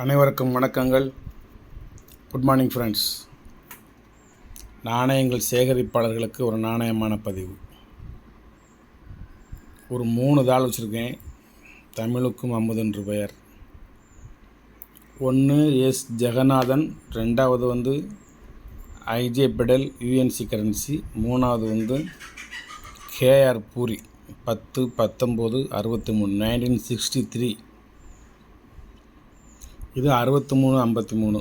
அனைவருக்கும் வணக்கங்கள். Good morning friends. நாணயங்கள் சேகரிப்பாளர்களுக்கு ஒரு நாணயமான பதிவு. ஒரு 3 தாள் வச்சுருக்கேன். தமிழுக்கும் அமுதென்று பெயர். ஒன்று எஸ் ஜெகநாதன், ரெண்டாவது ஐஜே பெடல் யூஎன்சி கரன்சி, மூணாவது கேஆர் பூரி 10-19-63 1963. இது 63-53.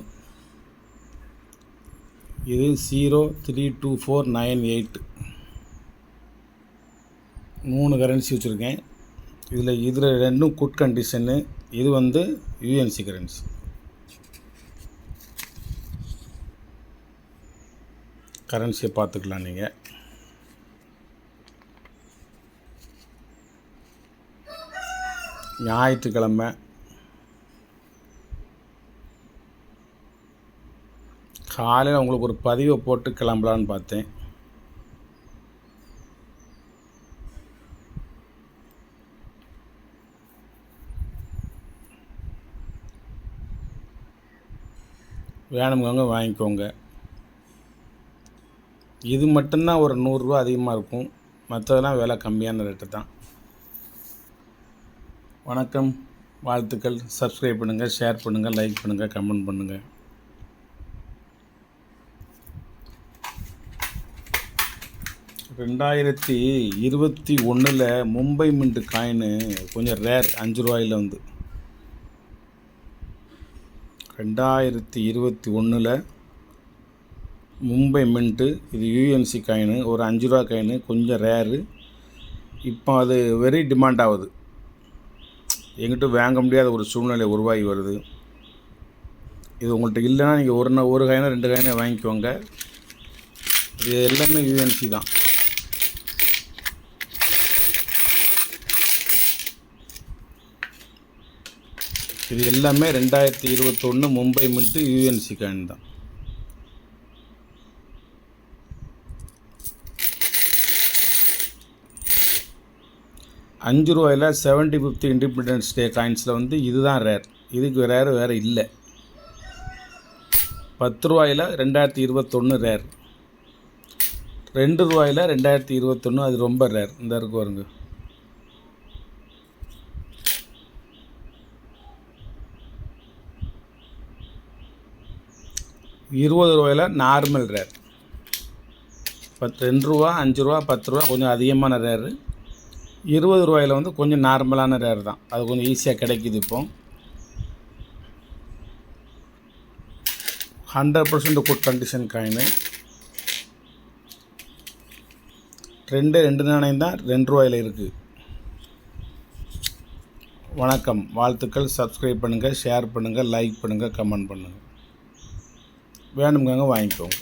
இது 032498. 3 கரன்சி வச்சுருக்கேன். இதில் ரெண்டும் குட் கண்டிஷனு. இது யூஎன்சி கரன்சி. கரன்சியை பார்த்துக்கலாம் நீங்கள். ஞாயிற்றுக்கிழமை காலையில் உங்களுக்கு ஒரு பதிவை போட்டு கிளம்பலான்னு பார்த்தேன். வேணுங்கவங்க வாங்கிக்கோங்க. இது மட்டும்தான் ஒரு 100 ரூபா அதிகமாக இருக்கும். மற்றதெல்லாம் விலை கம்மியான ரேட்டு தான். வணக்கம், வாழ்த்துக்கள். சப்ஸ்கிரைப் பண்ணுங்கள், ஷேர் பண்ணுங்கள், லைக் பண்ணுங்கள், கமெண்ட் பண்ணுங்கள். ரெண்டாயிரத்தி 21 மும்பை மின்ட் காயின் கொஞ்சம் ரேர். 5 ரூபாயில் 2021 மும்பை மின்ட்டு. இது யூஎன்சி காயின், ஒரு 5 ரூபா காயின், கொஞ்சம் ரேரு. இப்போ அது வெரி டிமாண்ட் ஆகுது. எங்கிட்ட வாங்க முடியாத ஒரு சூழ்நிலை உருவாகி வருது. இது உங்கள்கிட்ட இல்லைன்னா நீங்கள் ஒரு காயினை 2 காயினை வாங்கிக்கோங்க. இது எல்லாமே யூஎன்சி தான். இது எல்லாமே 2021 மும்பை மின்ட்டு யூஎன்சி காயின் தான். ₹5 75th இண்டிபெண்டன்ஸ் டே காயின்ஸில் இதுதான் ரேர். இதுக்கு வேறு இல்லை. ₹10 2021 ரேர். ₹2 2021 அது ரொம்ப ரேர். இந்த இருக்கு வருங்க. ₹20 நார்மல் ரேர். ₹2, ₹5, ₹10 கொஞ்சம் அதிகமான ரேரு. ₹20 கொஞ்சம் நார்மலான ரேர் தான். அது கொஞ்சம் ஈஸியாக கிடைக்கிது. இப்போ 100% குட் கண்டிஷன் காயின். 2 நாணயம் தான் ₹2 இருக்குது. வணக்கம், வாழ்த்துக்கள். சப்ஸ்கிரைப் பண்ணுங்கள், ஷேர் பண்ணுங்கள், லைக் பண்ணுங்கள், கமெண்ட் பண்ணுங்கள். வேணுங்க வாங்கிக்கோங்க.